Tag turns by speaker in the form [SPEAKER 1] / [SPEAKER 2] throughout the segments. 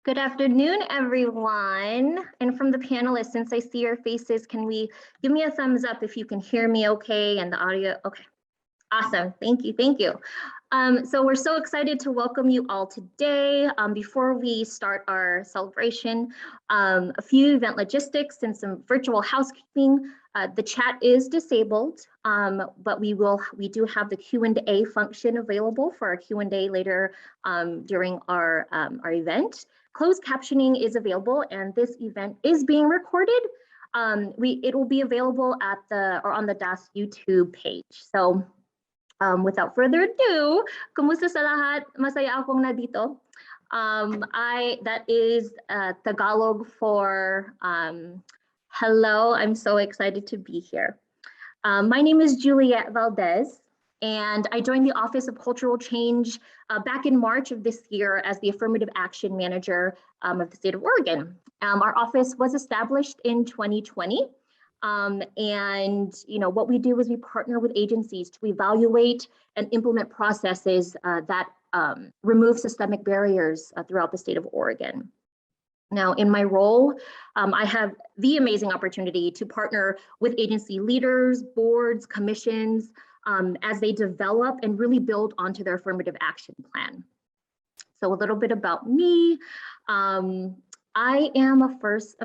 [SPEAKER 1] Good afternoon, everyone. And from the panelists, since I see your faces, can we give me a thumbs up if you can hear me okay and the audio? Okay, awesome. Thank you. Thank you. So we're so excited to welcome you all today. Before we start our celebration, a few event logistics and some virtual housekeeping. The chat is disabled, but we do have the Q&A function available for our Q&A later during our event. Closed captioning is available, and this event is being recorded. It will be available at on the DAS YouTube page. So without further ado, kumusta sa lahat? Masaya akong nandito. That is Tagalog for hello. I'm so excited to be here. My name is Juliet Valdez, and I joined the Office of Cultural Change back in March of this year as the Affirmative Action Manager of the state of Oregon. Our office was established in 2020. And what we do is we partner with agencies to evaluate and implement processes that remove systemic barriers throughout the state of Oregon. Now, in my role, I have the amazing opportunity to partner with agency leaders, boards, commissions, as they develop and really build onto their affirmative action plan. So a little bit about me. I am a first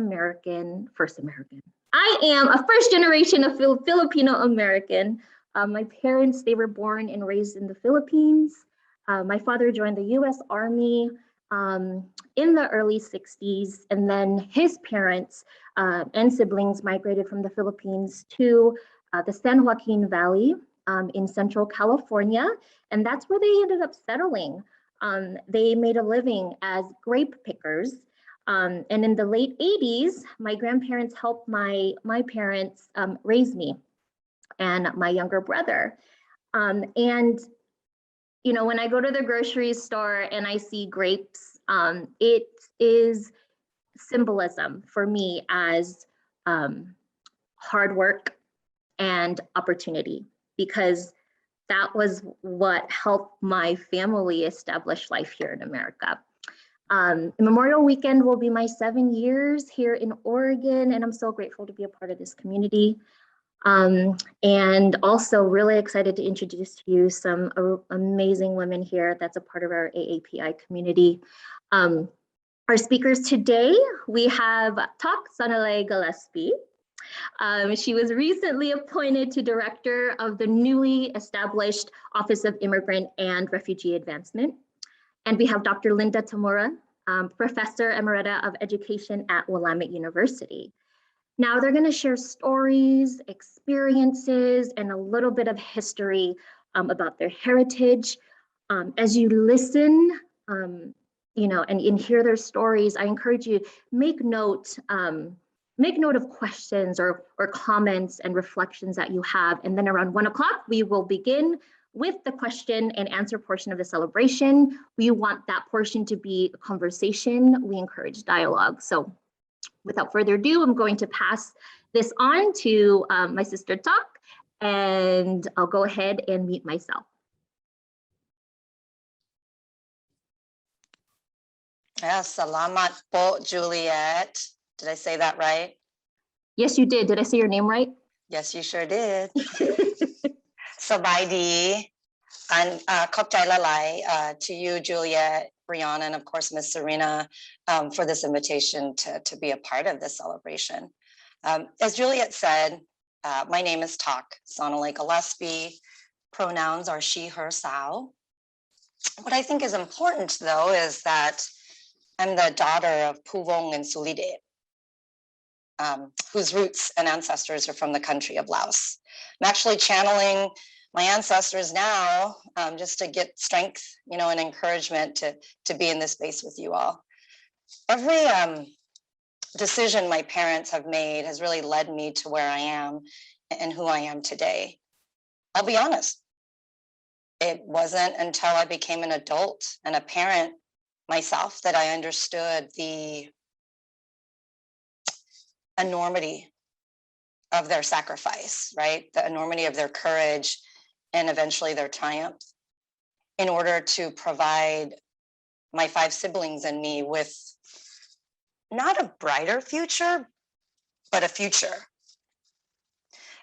[SPEAKER 1] generation of Filipino American. My parents, they were born and raised in the Philippines. My father joined the US Army in the early 60s, and then his parents and siblings migrated from the Philippines to the San Joaquin Valley in Central California, and that's where they ended up settling. They made a living as grape pickers. And in the late 80s, my grandparents helped my parents raise me and my younger brother. And when I go to the grocery store and I see grapes, it is symbolism for me as hard work and opportunity, because that was what helped my family establish life here in America. Memorial Weekend will be my 7 years here in Oregon, and I'm so grateful to be a part of this community. And also really excited to introduce to you some amazing women here that's a part of our AAPI community. Our speakers today, we have Soneoulay-Gillespie. She was recently appointed to director of the newly established Office of Immigrant and Refugee Advancement. And we have Dr. Linda Tamura, Professor Emerita of Education at Willamette University. Now they're going to share stories, experiences, and a little bit of history about their heritage. As you listen, and hear their stories, I encourage you make note of questions or comments and reflections that you have. And then around 1 o'clock, we will begin with the question and answer portion of the celebration. We want that portion to be a conversation. We encourage dialogue. So without further ado, I'm going to pass this on to my sister Tak, and I'll go ahead and mute myself.
[SPEAKER 2] Yes, salamat po, Juliet. Did I say that right?
[SPEAKER 1] Yes, you did. Did I say your name right?
[SPEAKER 2] Yes, you sure did. Sabaydi, and Kopchai Lalai to you, Juliet, Brianna, and of course, Miss Serena, for this invitation to be a part of this celebration. As Juliet said, my name is Tak Soneoulay-Gillespie. Pronouns are she, her, sao. What I think is important, though, is that I'm the daughter of Puvong and Sulide, whose roots and ancestors are from the country of Laos. I'm actually channeling my ancestors now, just to get strength, and encouragement to be in this space with you all. Every decision my parents have made has really led me to where I am and who I am today. I'll be honest, it wasn't until I became an adult and a parent myself that I understood the enormity of their sacrifice, right? The enormity of their courage and eventually their triumph in order to provide my 5 siblings and me with not a brighter future, but a future.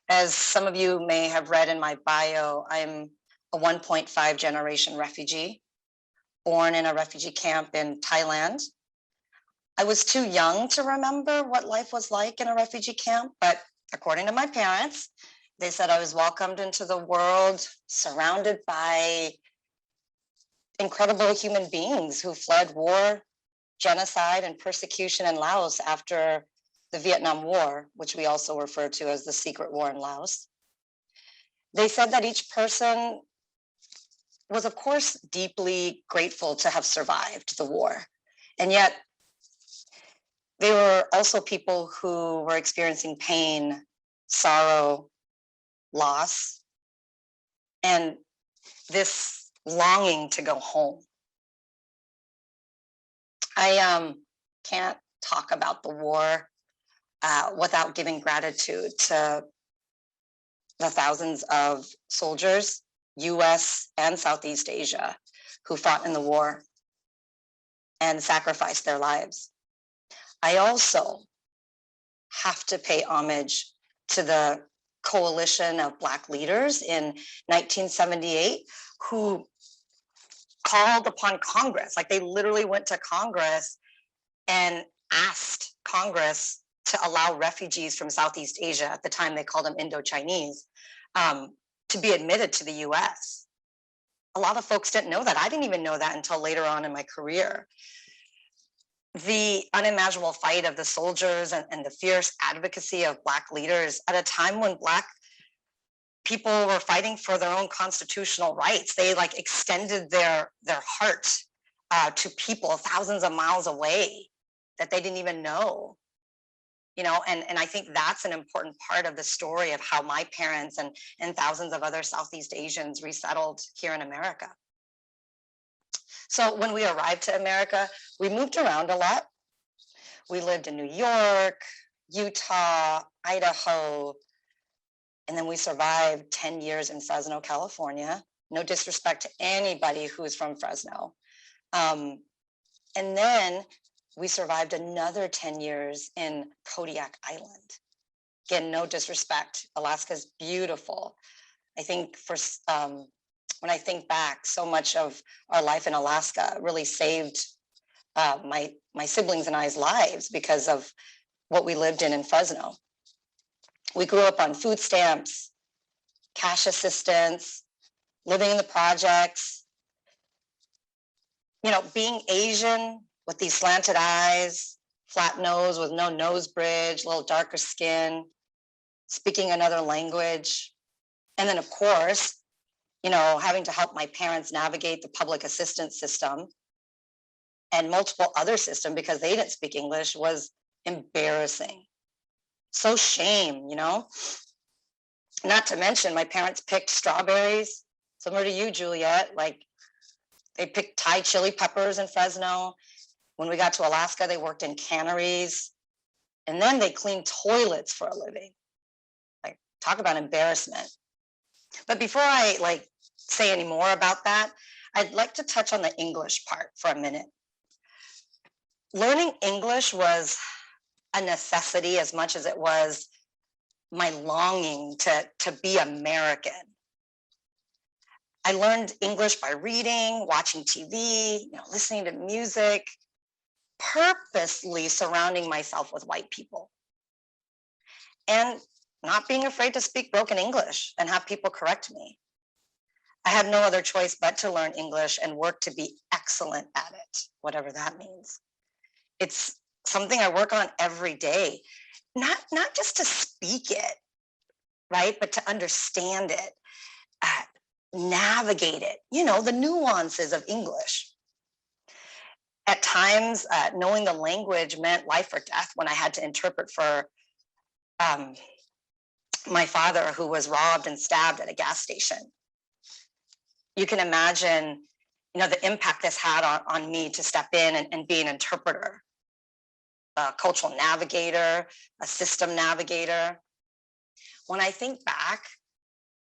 [SPEAKER 2] As some of you may have read in my bio, I'm a 1.5 generation refugee, born in a refugee camp in Thailand. I was too young to remember what life was like in a refugee camp, but according to my parents, they said I was welcomed into the world, surrounded by incredible human beings who fled war, genocide, and persecution in Laos after the Vietnam War, which we also refer to as the secret war in Laos. They said that each person was, of course, deeply grateful to have survived the war. And yet, they were also people who were experiencing pain, sorrow, loss, and this longing to go home. I can't talk about the war without giving gratitude to the thousands of soldiers, US and Southeast Asia, who fought in the war and sacrificed their lives. I also have to pay homage to the coalition of Black leaders in 1978 who called upon Congress, like they literally went to Congress and asked Congress to allow refugees from Southeast Asia, at the time they called them Indo-Chinese, to be admitted to the US. A lot of folks didn't know that. I didn't even know that until later on in my career. The unimaginable fight of the soldiers and the fierce advocacy of Black leaders at a time when Black people were fighting for their own constitutional rights. They like extended their heart to people thousands of miles away that they didn't even know. You know, and I think that's an important part of the story of how my parents and thousands of other Southeast Asians resettled here in America. So when we arrived to America, we moved around a lot. We lived in New York, Utah, Idaho, and then we survived 10 years in Fresno, California. No disrespect to anybody who's from Fresno. And then we survived another 10 years in Kodiak Island. Again, no disrespect. Alaska's beautiful. I think when I think back, so much of our life in Alaska really saved my siblings and I's lives because of what we lived in Fresno. We grew up on food stamps, cash assistance, living in the projects. You know, being Asian with these slanted eyes, flat nose with no nose bridge, a little darker skin, speaking another language. And then, of course, you know, having to help my parents navigate the public assistance system and multiple other systems because they didn't speak English was embarrassing. So shame, you know? Not to mention my parents picked strawberries, similar to you, Juliet, like they picked Thai chili peppers in Fresno. When we got to Alaska, they worked in canneries, and then they cleaned toilets for a living. Like, talk about embarrassment. But before I like say any more about that, I'd like to touch on the English part for a minute. Learning English was a necessity as much as it was my longing to be American. I learned English by reading, watching TV, you know, listening to music, purposely surrounding myself with white people, and not being afraid to speak broken English and have people correct me. I had no other choice but to learn English and work to be excellent at it, whatever that means. It's something I work on every day, not just to speak it, right, but to understand it, navigate it, you know, the nuances of English. At times, knowing the language meant life or death when I had to interpret for my father, who was robbed and stabbed at a gas station. You can imagine, you know, the impact this had on me to step in and be an interpreter, a cultural navigator, a system navigator. When I think back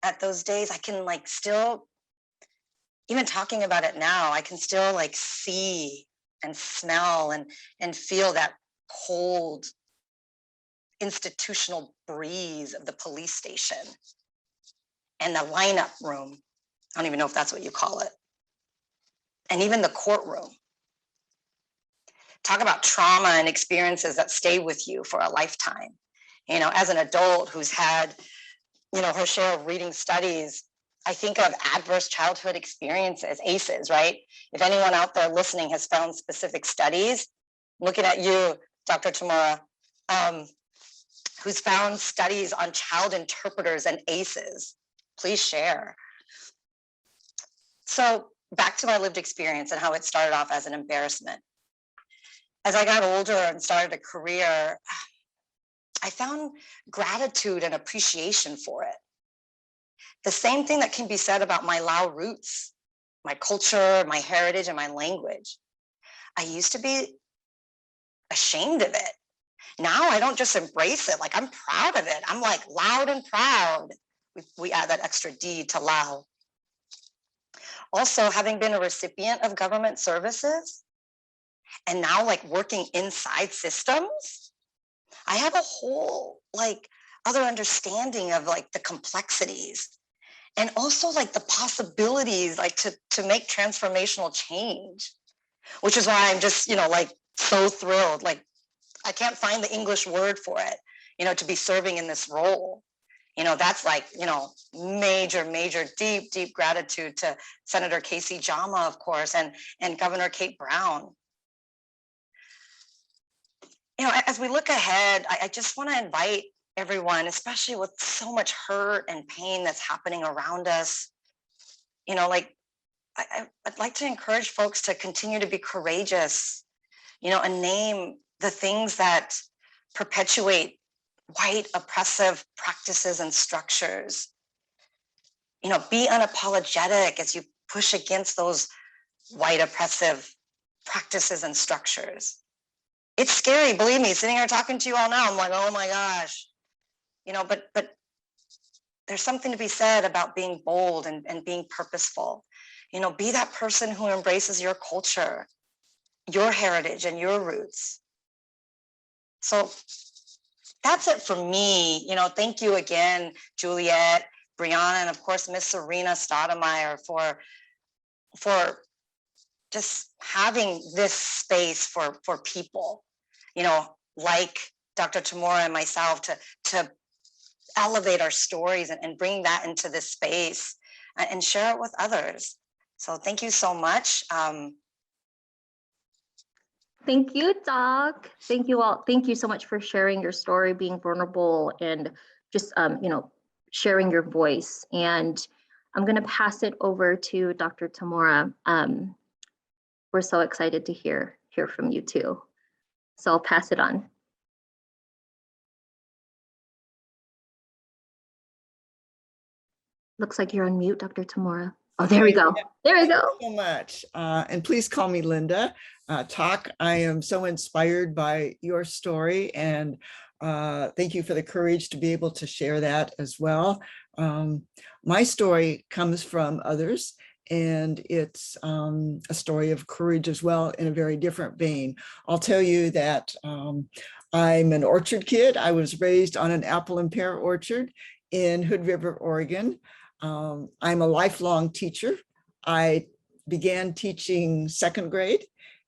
[SPEAKER 2] at those days, I can like still even talking about it now, I can still like see and smell and feel that cold institutional breeze of the police station and the lineup room. I don't even know if that's what you call it. And even the courtroom. Talk about trauma and experiences that stay with you for a lifetime. You know, as an adult who's had, you know, her share of reading studies, I think of adverse childhood experiences, ACEs, right? If anyone out there listening has found specific studies, looking at you, Dr. Tamura, who's found studies on child interpreters and ACEs, please share. So back to my lived experience and how it started off as an embarrassment. As I got older and started a career, I found gratitude and appreciation for it. The same thing that can be said about my Lao roots, my culture, my heritage, and my language. I used to be ashamed of it. Now I don't just embrace it, like I'm proud of it. I'm like loud and proud. We add that extra D to Lao. Also, having been a recipient of government services and now like working inside systems, I have a whole like other understanding of like the complexities and also like the possibilities like to make transformational change, which is why I'm just, you know, like so thrilled. Like I can't find the English word for it, you know, to be serving in this role. You know, that's like, you know, major, deep gratitude to Senator Casey Jama, of course, and Governor Kate Brown. You know, as we look ahead, I just want to invite everyone, especially with so much hurt and pain that's happening around us, you know, like I'd like to encourage folks to continue to be courageous, you know, and name the things that perpetuate white oppressive practices and structures. You know, be unapologetic as you push against those white oppressive practices and structures. It's scary, believe me, sitting here talking to you all now, I'm like, oh my gosh, you know, but there's something to be said about being bold and being purposeful. You know, be that person who embraces your culture, your heritage, and your roots. So that's it for me. You know, thank you again, Juliet, Brianna, and of course, Miss Serena Stoudemire for just having this space for people, you know, like Dr. Tamura and myself to elevate our stories and bring that into this space and share it with others. So thank you so much.
[SPEAKER 1] Thank you, Doc. Thank you all. Thank you so much for sharing your story, being vulnerable, and just you know, sharing your voice. And I'm going to pass it over to Dr. Tamura. We're so excited to hear from you too. So I'll pass it on. Looks like you're on mute, Dr. Tamura. Oh, there we go. There we go.
[SPEAKER 3] Thank you so much. And please call me Linda. Talk. I am so inspired by your story, and thank you for the courage to be able to share that as well. My story comes from others, and it's a story of courage as well in a very different vein. I'll tell you that I'm an orchard kid. I was raised on an apple and pear orchard in Hood River, Oregon. I'm a lifelong teacher. I began teaching second grade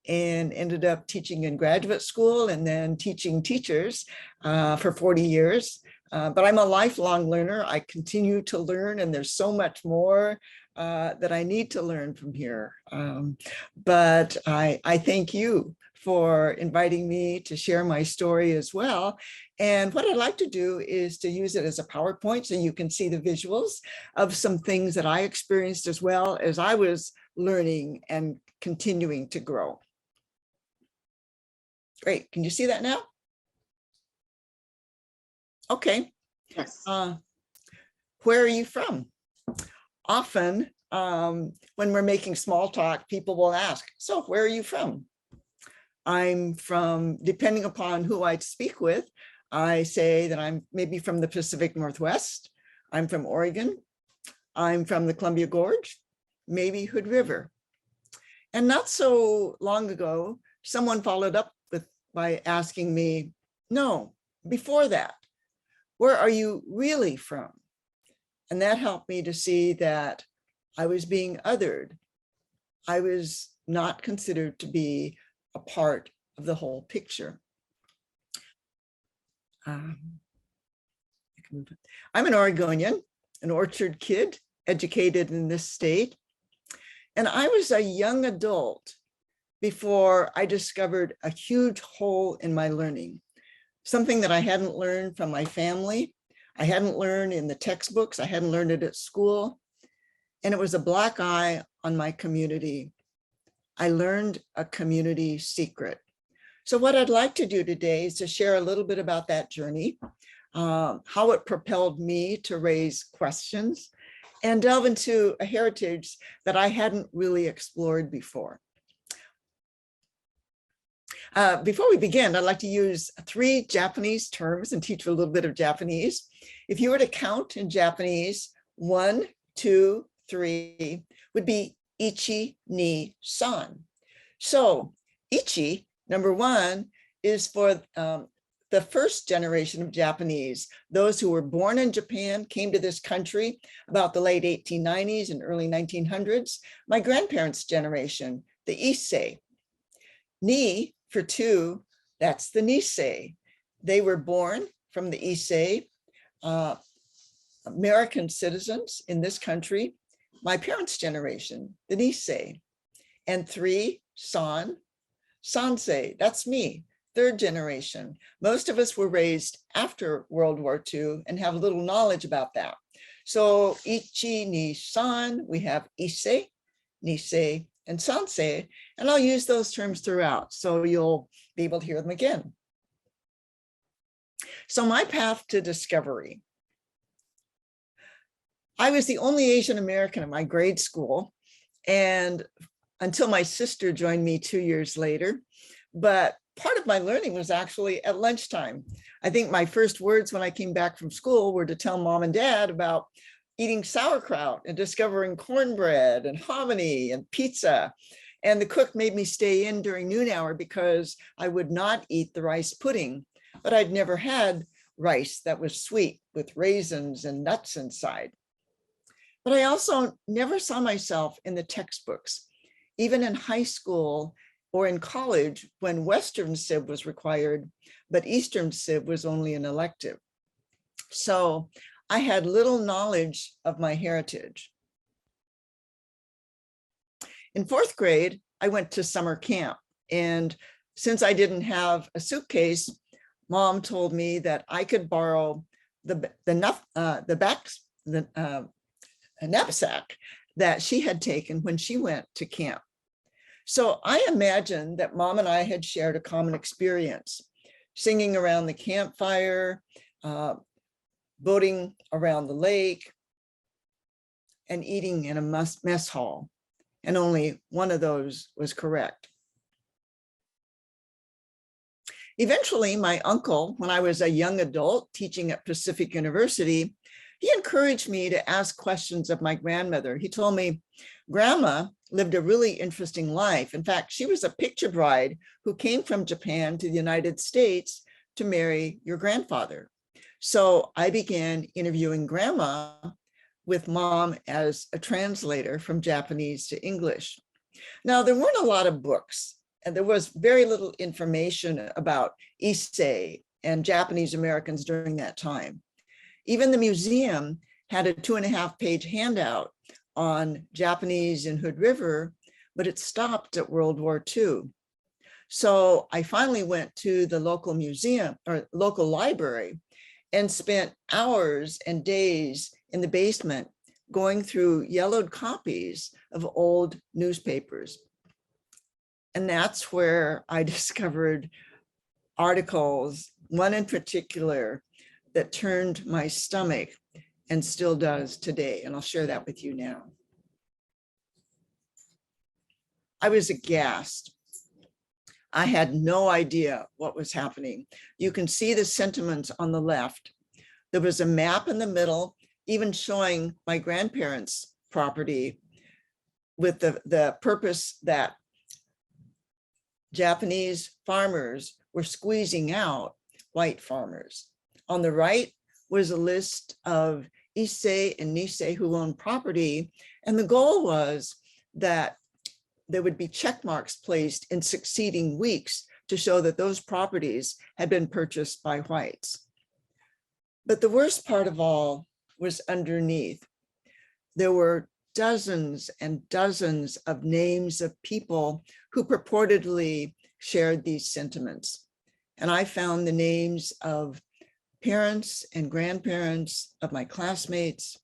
[SPEAKER 3] and ended up teaching in graduate school and then teaching teachers for 40 years. But I'm a lifelong learner. I continue to learn, and there's so much more that I need to learn from here. But I thank you for inviting me to share my story as well. And what I'd like to do is to use it as a PowerPoint so you can see the visuals of some things that I experienced as well as I was learning and continuing to grow. Great, can you see that now? Okay.
[SPEAKER 1] Yes.
[SPEAKER 3] Where are you from? Often when we're making small talk, people will ask, so where are you from? I'm from, depending upon who I speak with, I say that I'm maybe from the Pacific Northwest. I'm from Oregon. I'm from the Columbia Gorge. maybe Hood River. And not so long ago, someone followed up by asking me, no, before that, where are you really from? And that helped me to see that I was being othered. I was not considered to be a part of the whole picture. I'm an Oregonian, an orchard kid, educated in this state. And I was a young adult before I discovered a huge hole in my learning, something that I hadn't learned from my family. I hadn't learned in the textbooks. I hadn't learned it at school. And it was a black eye on my community. I learned a community secret. So what I'd like to do today is to share a little bit about that journey, how it propelled me to raise questions and delve into a heritage that I hadn't really explored before. Before we begin, I'd like to use 3 Japanese terms and teach you a little bit of Japanese. If you were to count in Japanese, 1, 2, 3 would be ichi, ni, san. So ichi, number 1, is for the first generation of Japanese, those who were born in Japan, came to this country about the late 1890s and early 1900s. My grandparents' generation, the Issei. Ni, for 2, that's the Nisei. They were born from the Issei, American citizens in this country. My parents' generation, the Nisei. And 3, San, Sansei, that's me, 3rd generation. Most of us were raised after World War II and have little knowledge about that. So Ichi, Ni, San, we have Issei, Nisei, and Sansei, and I'll use those terms throughout, so you'll be able to hear them again. So my path to discovery. I was the only Asian American in my grade school, and until my sister joined me 2 years later, but part of my learning was actually at lunchtime. I think my first words when I came back from school were to tell mom and dad about eating sauerkraut and discovering cornbread and hominy and pizza. And the cook made me stay in during noon hour because I would not eat the rice pudding, but I'd never had rice that was sweet with raisins and nuts inside. But I also never saw myself in the textbooks, even in high school or in college when Western Civ was required, but Eastern Civ was only an elective. So I had little knowledge of my heritage. In 4th grade, I went to summer camp. And since I didn't have a suitcase, mom told me that I could borrow a knapsack that she had taken when she went to camp. So I imagined that mom and I had shared a common experience, singing around the campfire, boating around the lake, and eating in a mess hall. And only one of those was correct. Eventually, my uncle, when I was a young adult teaching at Pacific University, he encouraged me to ask questions of my grandmother. He told me, Grandma lived a really interesting life. In fact, she was a picture bride who came from Japan to the United States to marry your grandfather. So I began interviewing Grandma with mom as a translator from Japanese to English. Now, there weren't a lot of books, and there was very little information about Issei and Japanese Americans during that time. Even the museum had a 2.5-page handout on Japanese in Hood River, but it stopped at World War II. So I finally went to the local museum or local library and spent hours and days in the basement going through yellowed copies of old newspapers. And that's where I discovered articles, one in particular that turned my stomach and still does today. And I'll share that with you now. I was aghast. I had no idea what was happening. You can see the sentiments on the left. There was a map in the middle, even showing my grandparents' property. with the purpose that Japanese farmers were squeezing out white farmers. On the right was a list of Issei and Nisei who owned property, and the goal was that there would be check marks placed in succeeding weeks to show that those properties had been purchased by whites. But the worst part of all was underneath. There were dozens and dozens of names of people who purportedly shared these sentiments. And I found the names of parents and grandparents of my classmates.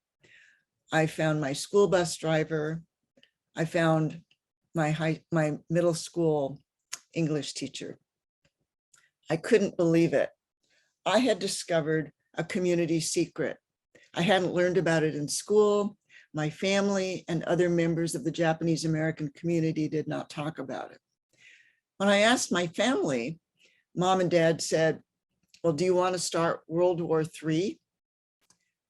[SPEAKER 3] I found my school bus driver. I found my middle school English teacher. I couldn't believe it. I had discovered a community secret. I hadn't learned about it in school. My family and other members of the Japanese American community did not talk about it. When I asked my family, Mom and Dad said, well, do you want to start World War III?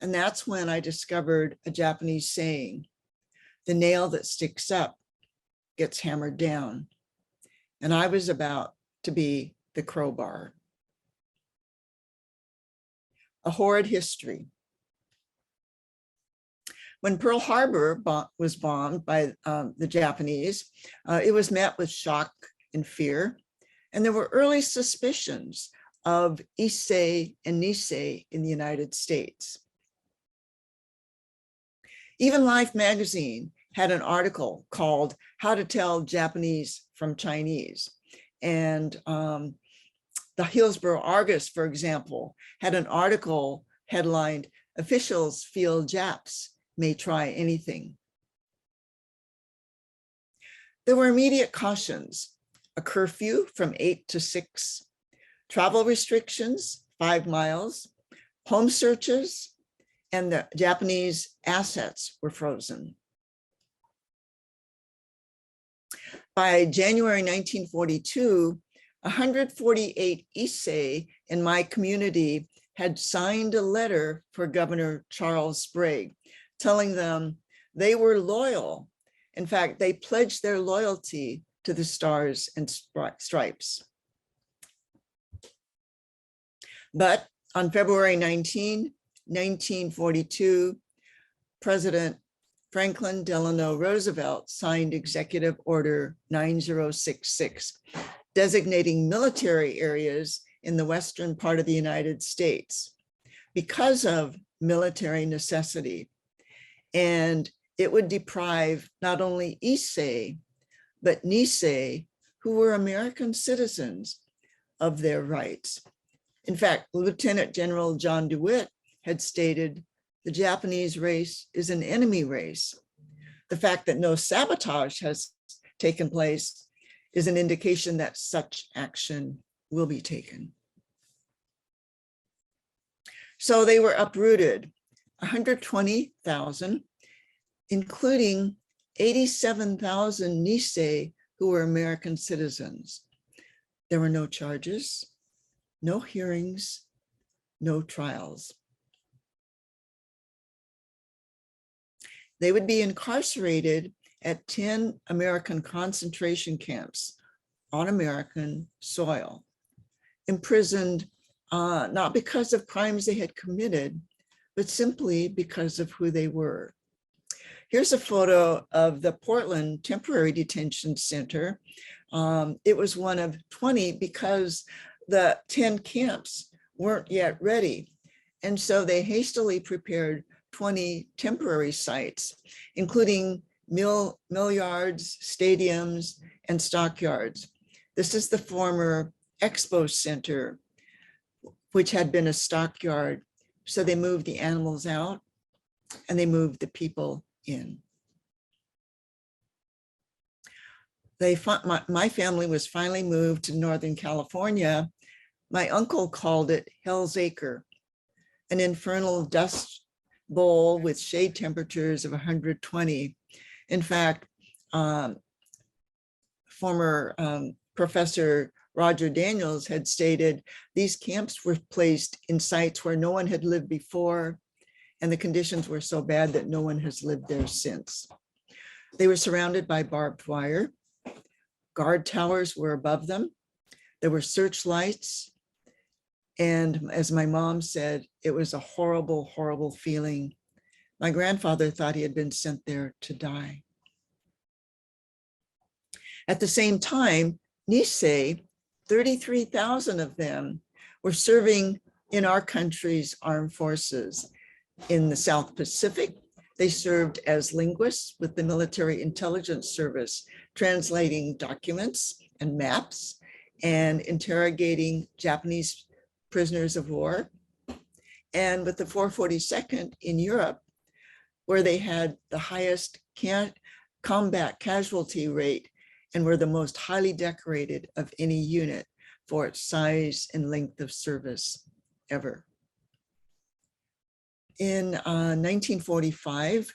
[SPEAKER 3] And that's when I discovered a Japanese saying, the nail that sticks up gets hammered down. And I was about to be the crowbar. A horrid history. When Pearl Harbor was bombed by the Japanese, it was met with shock and fear. And there were early suspicions of Issei and Nisei in the United States. Even Life magazine had an article called How to Tell Japanese from Chinese. And the Hillsborough Argus, for example, had an article headlined, Officials Feel Japs May Try Anything. There were immediate cautions, a curfew from 8 to 6, travel restrictions, 5 miles, home searches, and the Japanese assets were frozen. By January 1942, 148 Issei in my community had signed a letter for Governor Charles Sprague, telling them they were loyal. In fact, they pledged their loyalty to the Stars and Stripes. But on February 19, 1942, President Franklin Delano Roosevelt signed Executive Order 9066, designating military areas in the western part of the United States because of military necessity. And it would deprive not only Issei, but Nisei, who were American citizens, of their rights. In fact, Lieutenant General John DeWitt had stated, the Japanese race is an enemy race. The fact that no sabotage has taken place is an indication that such action will be taken. So they were uprooted, 120,000, including 87,000 Nisei who were American citizens. There were no charges, no hearings, no trials. They would be incarcerated at 10 American concentration camps on American soil, imprisoned not because of crimes they had committed, but simply because of who they were. Here's a photo of the Portland Temporary Detention Center. It was one of 20 because the 10 camps weren't yet ready. And so they hastily prepared 20 temporary sites, including mill yards, stadiums, and stockyards. This is the former Expo Center, which had been a stockyard. So they moved the animals out and they moved the people in. My family was finally moved to Northern California. My uncle called it Hell's Acre, an infernal dust bowl with shade temperatures of 120. In fact, former Professor Roger Daniels had stated these camps were placed in sites where no one had lived before, and the conditions were so bad that no one has lived there since. They were surrounded by barbed wire. Guard towers were above them. There were searchlights. And as my mom said, it was a horrible, horrible feeling. My grandfather thought he had been sent there to die. At the same time, Nisei, 33,000 of them were serving in our country's armed forces. In the South Pacific, they served as linguists with the Military Intelligence Service, translating documents and maps and interrogating Japanese prisoners of war. And with the 442nd in Europe, where they had the highest combat casualty rate and were the most highly decorated of any unit for its size and length of service ever. In 1945,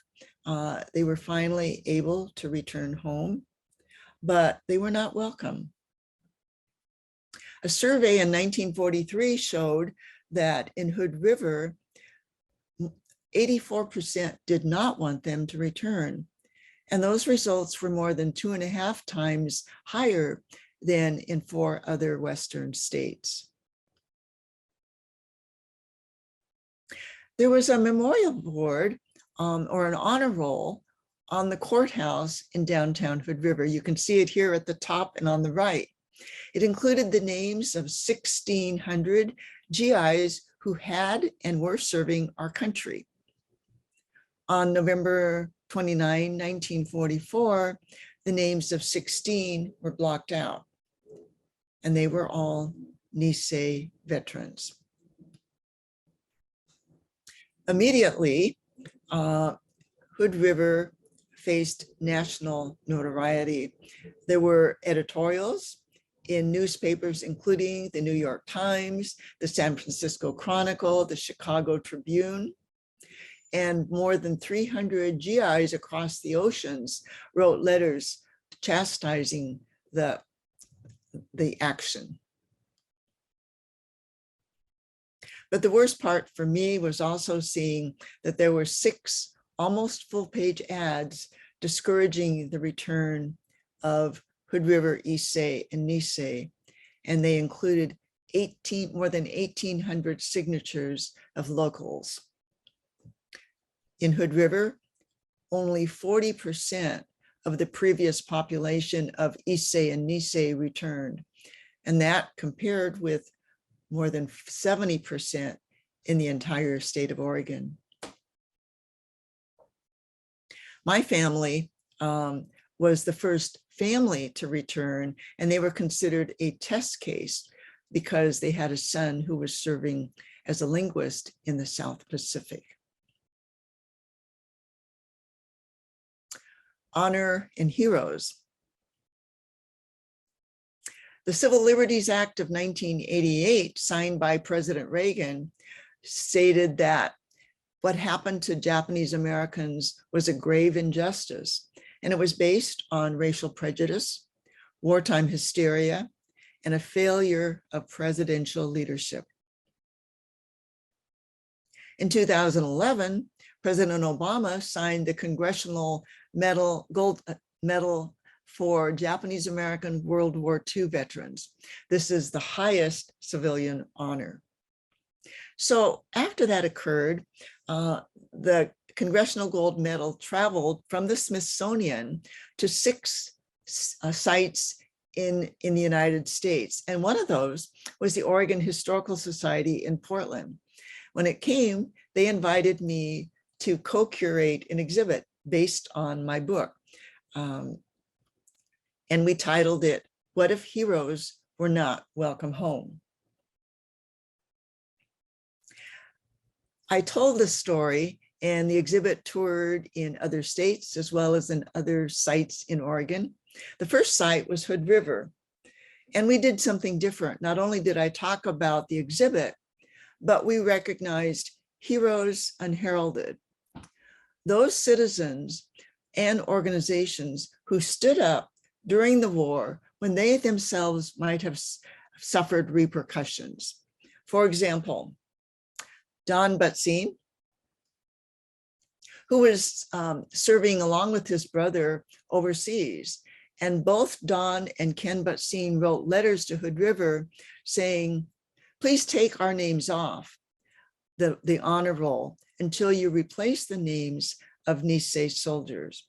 [SPEAKER 3] they were finally able to return home, but they were not welcome. A survey in 1943 showed that in Hood River, 84% did not want them to return. And those results were more than 2.5 times higher than in 4 other Western states. There was a memorial board or an honor roll on the courthouse in downtown Hood River. You can see it here at the top and on the right. It included the names of 1,600 GIs who had and were serving our country. On November 29, 1944, the names of 16 were blocked out, and they were all Nisei veterans. Immediately, Hood River faced national notoriety. There were editorials in newspapers, including the New York Times, the San Francisco Chronicle, the Chicago Tribune, and more than 300 GIs across the oceans wrote letters chastising the action. But the worst part for me was also seeing that there were 6 almost full-page ads discouraging the return of Hood River, Issei, and Nisei, and they included more than 1,800 signatures of locals. In Hood River, only 40% of the previous population of Issei and Nisei returned, and that compared with more than 70% in the entire state of Oregon. My family was the first family to return, and they were considered a test case because they had a son who was serving as a linguist in the South Pacific. Honor and heroes. The Civil Liberties Act of 1988, signed by President Reagan, stated that what happened to Japanese Americans was a grave injustice, and it was based on racial prejudice, wartime hysteria, and a failure of presidential leadership. In 2011, President Obama signed the Congressional Gold Medal for Japanese American World War II veterans. This is the highest civilian honor. So after that occurred, the Congressional Gold Medal traveled from the Smithsonian to 6 sites in the United States. And one of those was the Oregon Historical Society in Portland. When it came, they invited me to co-curate an exhibit based on my book. And we titled it, "What If Heroes Were Not Welcome Home?" I told this story, and the exhibit toured in other states as well as in other sites in Oregon. The first site was Hood River, and we did something different. Not only did I talk about the exhibit, but we recognized heroes unheralded. Those citizens and organizations who stood up during the war when they themselves might have suffered repercussions. For example, Don Butzine, who was serving along with his brother overseas. And both Don and Ken Butsine wrote letters to Hood River saying, please take our names off the honor roll until you replace the names of Nisei soldiers.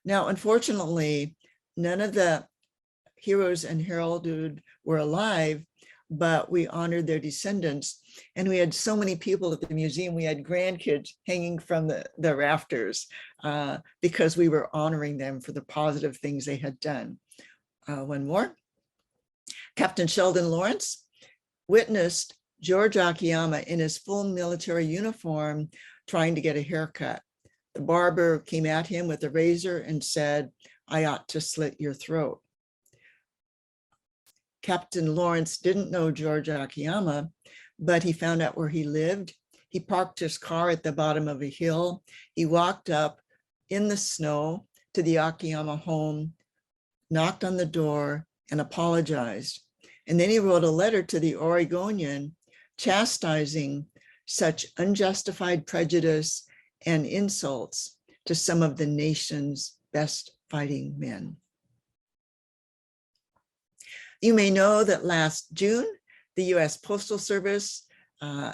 [SPEAKER 3] Now, unfortunately, none of the heroes and heralded were alive, but we honored their descendants. And we had so many people at the museum. We had grandkids hanging from the rafters because we were honoring them for the positive things they had done. One more. Captain Sheldon Lawrence witnessed George Akiyama in his full military uniform trying to get a haircut. The barber came at him with a razor and said, I ought to slit your throat. Captain Lawrence didn't know George Akiyama, but he found out where he lived. He parked his car at the bottom of a hill. He walked up in the snow to the Akiyama home, knocked on the door, and apologized. And then he wrote a letter to the Oregonian chastising such unjustified prejudice and insults to some of the nation's best fighting men. You may know that last June, the US Postal Service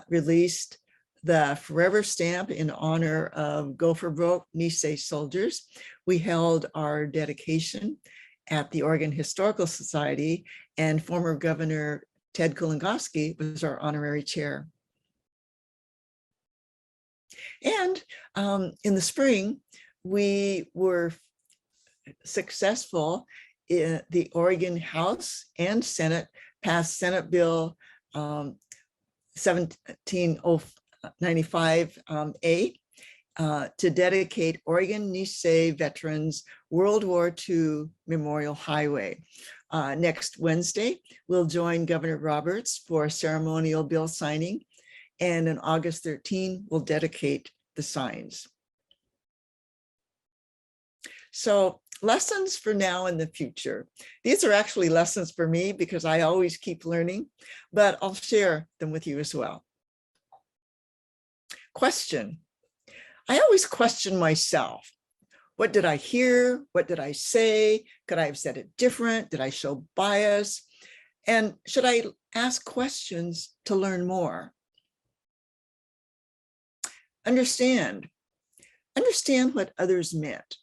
[SPEAKER 3] released the forever stamp in honor of Go for Broke Nisei soldiers. We held our dedication at the Oregon Historical Society, and former Governor Ted Kulongoski was our honorary chair. And in the spring, we were successful. The Oregon House and Senate passed Senate Bill 1795A to dedicate Oregon Nisei veterans World War II Memorial Highway. Next Wednesday, we'll join Governor Roberts for a ceremonial bill signing, and on August 13, we'll dedicate the signs. So lessons for now and the future. These are actually lessons for me because I always keep learning, but I'll share them with you as well. Question. I always question myself. What did I hear? What did I say? Could I have said it different? Did I show bias? And should I ask questions to learn more? Understand what others meant.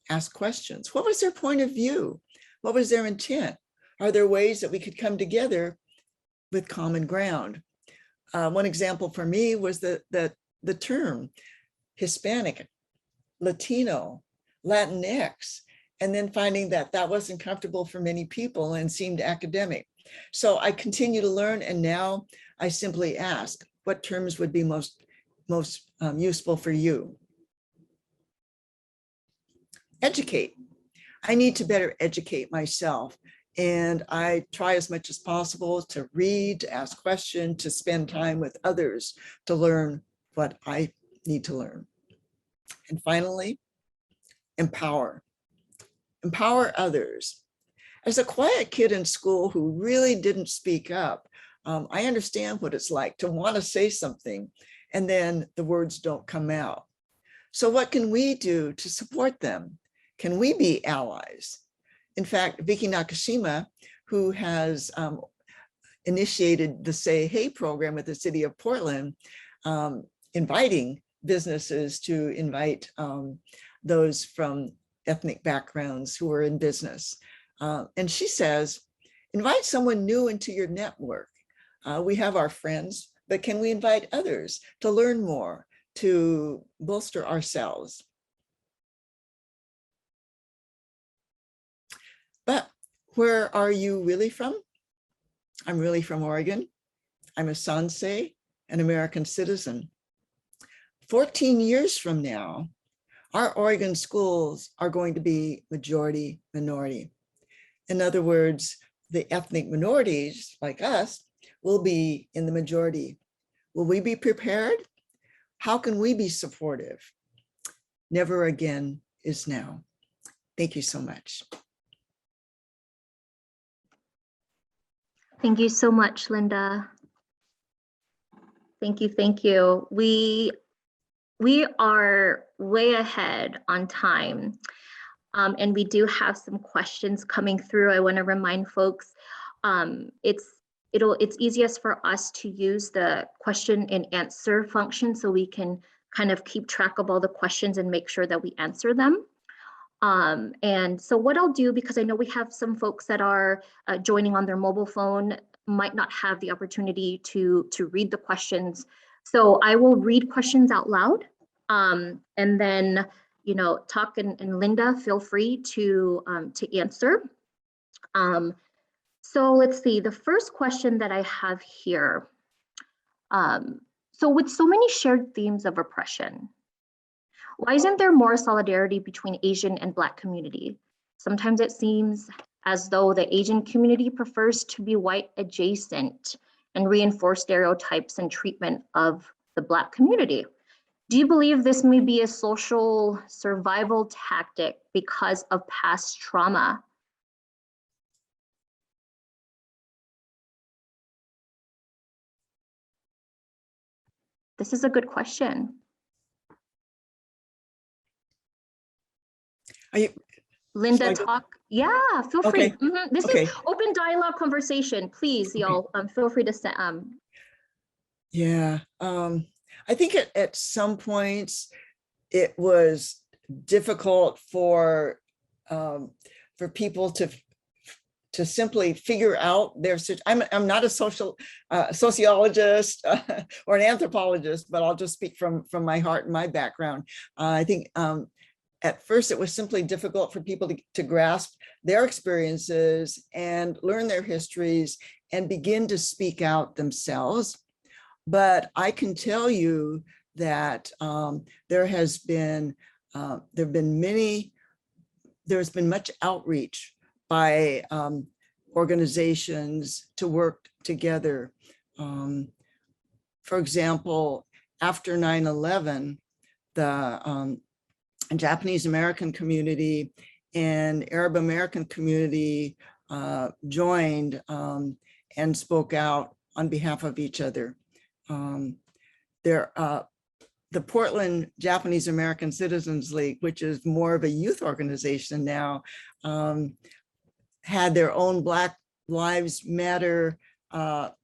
[SPEAKER 3] Ask questions. What was their point of view? What was their intent? Are there ways that we could come together with common ground? One example for me was the term Hispanic, Latino, Latinx, and then finding that that wasn't comfortable for many people and seemed academic. So I continue to learn, and now I simply ask, what terms would be most useful for you? Educate. I need to better educate myself, and I try as much as possible to read, to ask questions, to spend time with others to learn what I need to learn. And finally, empower. Empower others. As a quiet kid in school who really didn't speak up, I understand what it's like to want to say something and then the words don't come out. So what can we do to support them? Can we be allies? In fact, Vicky Nakashima, who has initiated the Say Hey program with the city of Portland, inviting businesses to invite those from ethnic backgrounds who are in business. And she says, invite someone new into your network. We have our friends, but can we invite others to learn more, to bolster ourselves? But where are you really from? I'm really from Oregon. I'm a Sansei, an American citizen. 14 years from now, our Oregon schools are going to be majority minority. In other words, the ethnic minorities like us will be in the majority. Will we be prepared? How can we be supportive? Never again is now. Thank you so much.
[SPEAKER 1] Thank you so much, Linda. Thank you, thank you. We We are way ahead on time. And we do have some questions coming through. I want to remind folks, it's easiest for us to use the question and answer function so we can kind of keep track of all the questions and make sure that we answer them. And so what I'll do, because I know we have some folks that are joining on their mobile phone, might not have the opportunity to read the questions. So I will read questions out loud, and then Tuck and Linda, feel free to answer. So let's see, the first question that I have here. So with so many shared themes of oppression, why isn't there more solidarity between Asian and Black community? Sometimes it seems as though the Asian community prefers to be white adjacent and reinforce stereotypes and treatment of the Black community. Do you believe this may be a social survival tactic because of past trauma? This is a good question. Linda, talk. Yeah, feel free.
[SPEAKER 3] Okay.
[SPEAKER 1] This is open dialogue conversation. Please, y'all, feel free to say.
[SPEAKER 3] Yeah, I think at some points it was difficult for people to simply figure out their. I'm not a sociologist or an anthropologist, but I'll just speak from my heart and my background. I think at first it was simply difficult for people to grasp their experiences and learn their histories and begin to speak out themselves. But I can tell you that there's been much outreach by organizations to work together. For example, after 9/11, the Japanese American community and Arab American community joined and spoke out on behalf of each other. The Portland Japanese American Citizens League, which is more of a youth organization now, had their own Black Lives Matter car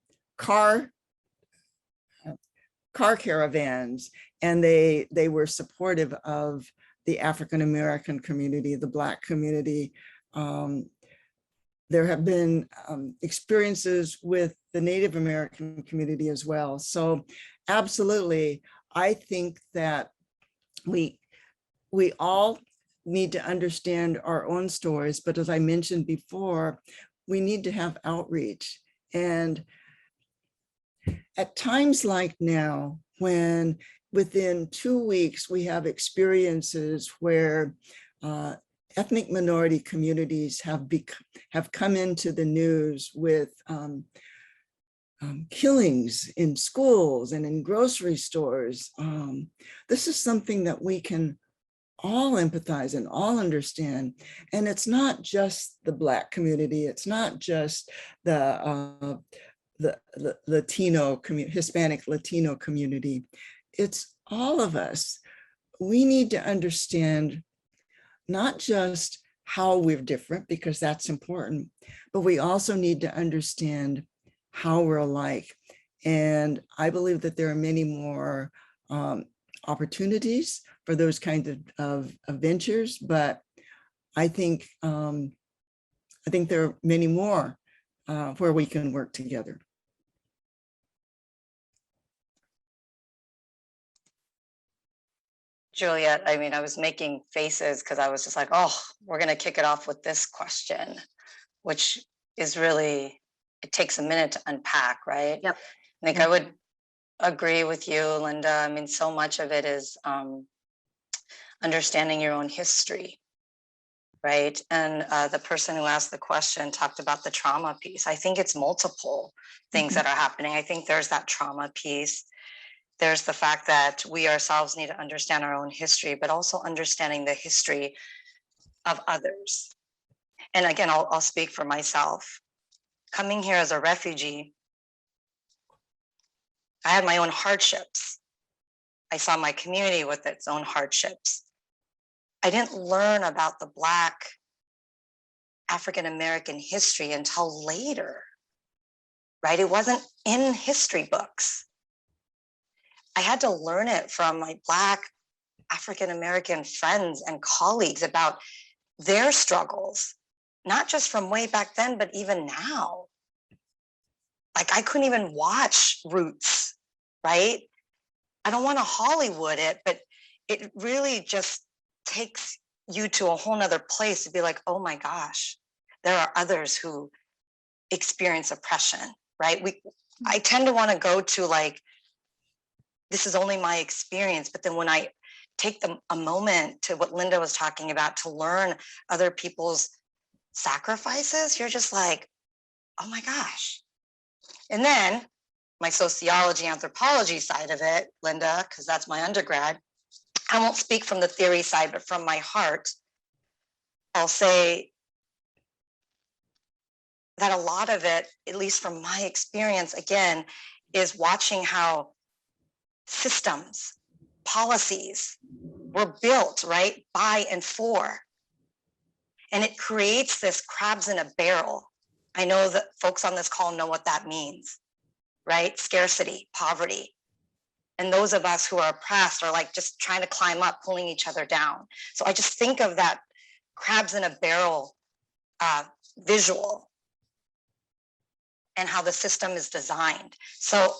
[SPEAKER 3] caravans, and they were supportive of the African American community, the Black community. There have been experiences with the Native American community as well. So absolutely, I think that we all need to understand our own stories, but as I mentioned before, we need to have outreach. And at times like now, when within 2 weeks we have experiences where ethnic minority communities have come into the news with killings in schools and in grocery stores. This is something that we can all empathize and all understand. And it's not just the Black community. It's not just the Latino community, Hispanic Latino community. It's all of us. We need to understand not just how we're different, because that's important, but we also need to understand how we're alike. And I believe that there are many more opportunities for those kinds of ventures, but I think there are many more where we can work together.
[SPEAKER 2] Juliet, I mean, I was making faces because I was just like, oh, we're going to kick it off with this question, which is really, it takes a minute to unpack, right?
[SPEAKER 1] Yep.
[SPEAKER 2] I think I would agree with you, Linda. I mean, so much of it is understanding your own history, right? And the person who asked the question talked about the trauma piece. I think it's multiple things that are happening. I think there's that trauma piece. There's the fact that we ourselves need to understand our own history, but also understanding the history of others. And again, I'll speak for myself. Coming here as a refugee, I had my own hardships. I saw my community with its own hardships. I didn't learn about the Black African-American history until later, right? It wasn't in history books. I had to learn it from my Black African-American friends and colleagues about their struggles, not just from way back then, but even now. Like, I couldn't even watch Roots, right? I don't want to Hollywood it, but it really just takes you to a whole nother place to be like, oh my gosh, there are others who experience oppression, right? I tend to want to go to like, this is only my experience, but then when I take a moment to what Linda was talking about, to learn other people's sacrifices, you're just like, oh my gosh. And then my sociology, anthropology side of it, Linda, because that's my undergrad, I won't speak from the theory side, but from my heart, I'll say that a lot of it, at least from my experience, again, is watching how systems, policies were built, right, by and for. And it creates this crabs in a barrel. I know that folks on this call know what that means, right? Scarcity, poverty. And those of us who are oppressed are like just trying to climb up, pulling each other down. So I just think of that crabs in a barrel visual and how the system is designed. So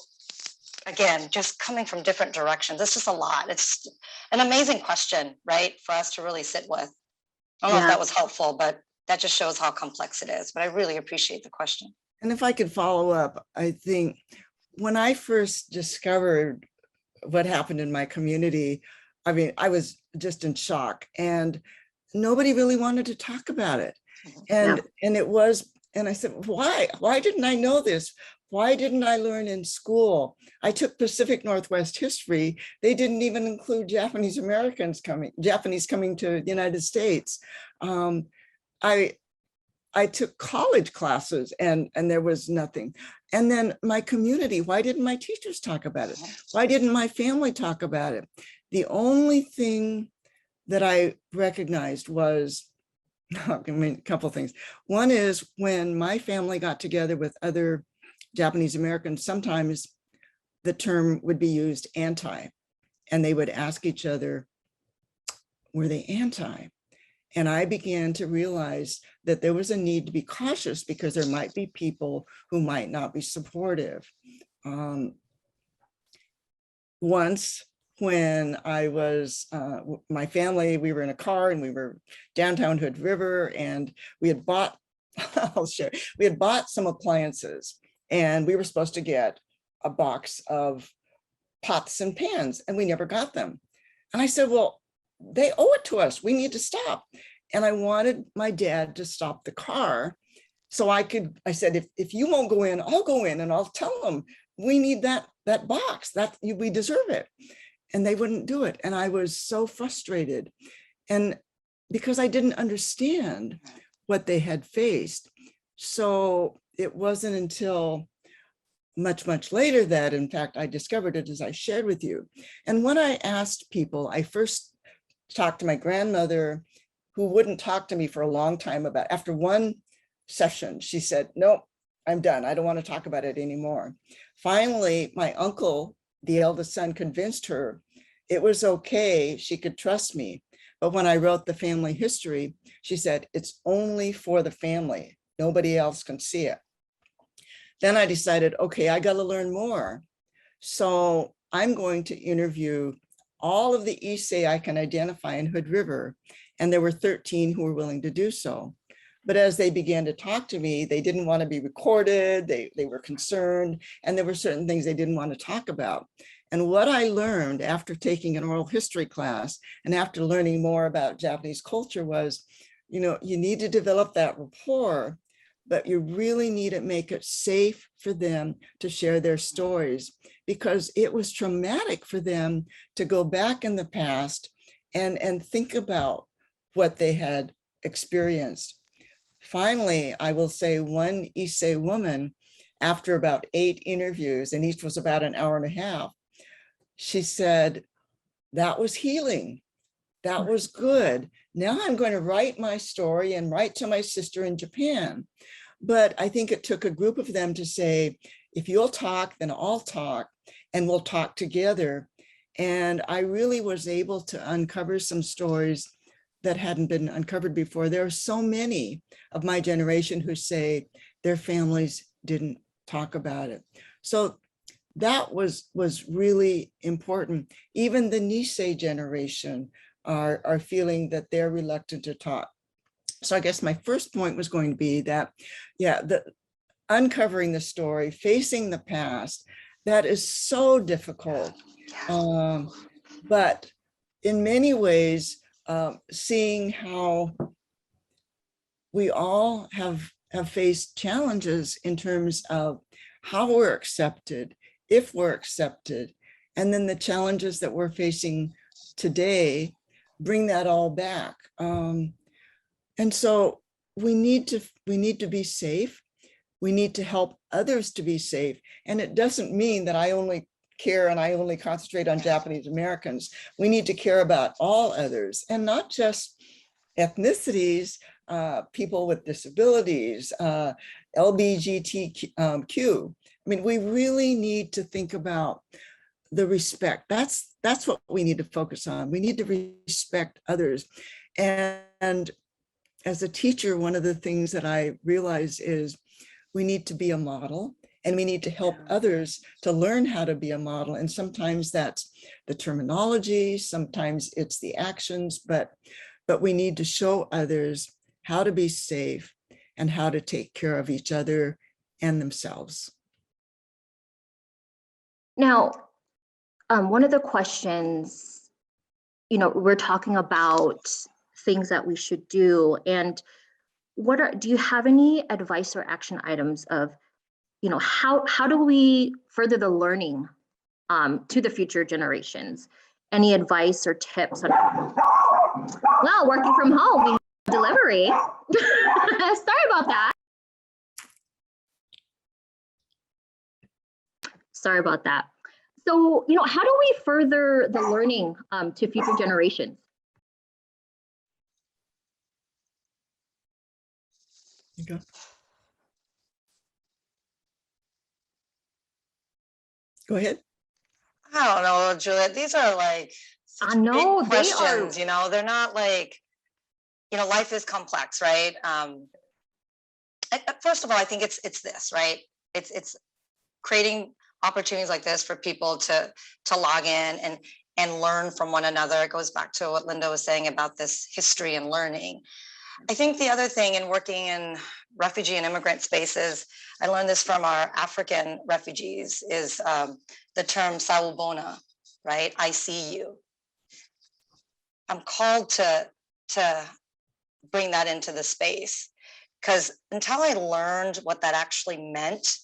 [SPEAKER 2] again, just coming from different directions, it's just a lot. It's an amazing question, right? For us to really sit with. I don't know if that was helpful, but that just shows how complex it is. But I really appreciate the question.
[SPEAKER 3] And if I could follow up, I think when I first discovered what happened in my community, I mean, I was just in shock, and nobody really wanted to talk about it. And it was, and I said, why didn't I know this? Why didn't I learn in school? I took Pacific Northwest history. They didn't even include Japanese coming to the United States. I took college classes and there was nothing. And then my community, why didn't my teachers talk about it? Why didn't my family talk about it? The only thing that I recognized was, I mean, a couple of things. One is when my family got together with other Japanese Americans, sometimes the term would be used anti, and they would ask each other, were they anti? And I began to realize that there was a need to be cautious because there might be people who might not be supportive. Once when I was, my family, we were in a car and we were downtown Hood River, and we had bought, I'll share, we had bought some appliances, and we were supposed to get a box of pots and pans, and we never got them. And I said, well, they owe it to us. We need to stop. And I wanted my dad to stop the car so I said, if you won't go in, I'll go in and I'll tell them we need that box, that we deserve it. And they wouldn't do it. And I was so frustrated. And because I didn't understand what they had faced. So it wasn't until much, much later that, in fact, I discovered it as I shared with you. And when I asked people, I first talked to my grandmother, who wouldn't talk to me for a long time about, after one session, she said, nope, I'm done. I don't want to talk about it anymore. Finally, my uncle, the eldest son, convinced her it was okay, she could trust me. But when I wrote the family history, she said, it's only for the family. Nobody else can see it. Then I decided, okay, I got to learn more. So I'm going to interview all of the Issei I can identify in Hood River. And there were 13 who were willing to do so. But as they began to talk to me, they didn't want to be recorded. They were concerned, and there were certain things they didn't want to talk about. And what I learned after taking an oral history class and after learning more about Japanese culture was, you know, you need to develop that rapport, but you really need to make it safe for them to share their stories, because it was traumatic for them to go back in the past and think about what they had experienced. Finally, I will say one Issei woman, after about 8 interviews, and each was about an hour and a half, she said, that was healing. That was good. Now I'm going to write my story and write to my sister in Japan. But I think it took a group of them to say, if you'll talk, then I'll talk, and we'll talk together. And I really was able to uncover some stories that hadn't been uncovered before. There are so many of my generation who say their families didn't talk about it. So that was really important. Even the Nisei generation are feeling that they're reluctant to talk. So I guess my first point was going to be that, yeah, the uncovering the story, facing the past, that is so difficult. But in many ways, seeing how we all have faced challenges in terms of how we're accepted, if we're accepted, and then the challenges that we're facing today, bring that all back. And so we need to be safe. We need to help others to be safe. And it doesn't mean that I only care and I only concentrate on Japanese Americans. We need to care about all others, and not just ethnicities, people with disabilities, LGBTQ. I mean, we really need to think about the respect. That's what we need to focus on. We need to respect others. And as a teacher, one of the things that I realize is we need to be a model, and we need to help others to learn how to be a model. And sometimes that's the terminology, sometimes it's the actions, but we need to show others how to be safe and how to take care of each other and themselves.
[SPEAKER 1] Now, one of the questions, we're talking about things that we should do, and do you have any advice or action items of, how do we further the learning to the future generations? Any advice or tips on, well, working from home, we have delivery. Sorry about that. Sorry about that. So, how do we further the learning to future generations?
[SPEAKER 3] Okay. Go ahead.
[SPEAKER 2] I don't know, Juliet, these are like such big questions, they're not like, life is complex, right? First of all, I think it's this, right? It's creating opportunities like this for people to log in and learn from one another. It goes back to what Linda was saying about this history and learning. I think the other thing in working in refugee and immigrant spaces, I learned this from our African refugees, is the term sawubona, right? I see you. I'm called to bring that into the space, because until I learned what that actually meant,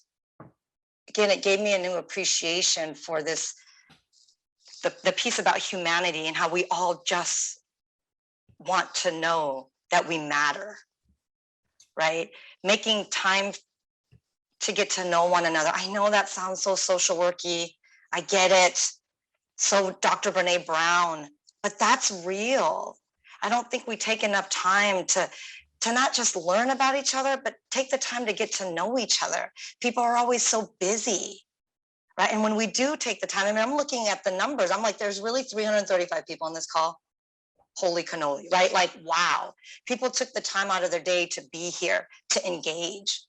[SPEAKER 2] again, it gave me a new appreciation for this, the piece about humanity and how we all just want to know that we matter, right? Making time to get to know one another. I know that sounds so social worky. I get it. So Dr. Brene Brown, but that's real. I don't think we take enough time to not just learn about each other, but take the time to get to know each other. People are always so busy, right? And when we do take the time, I mean, I'm looking at the numbers. I'm like, there's really 335 people on this call. Holy cannoli, right? Like, wow. People took the time out of their day to be here, to engage.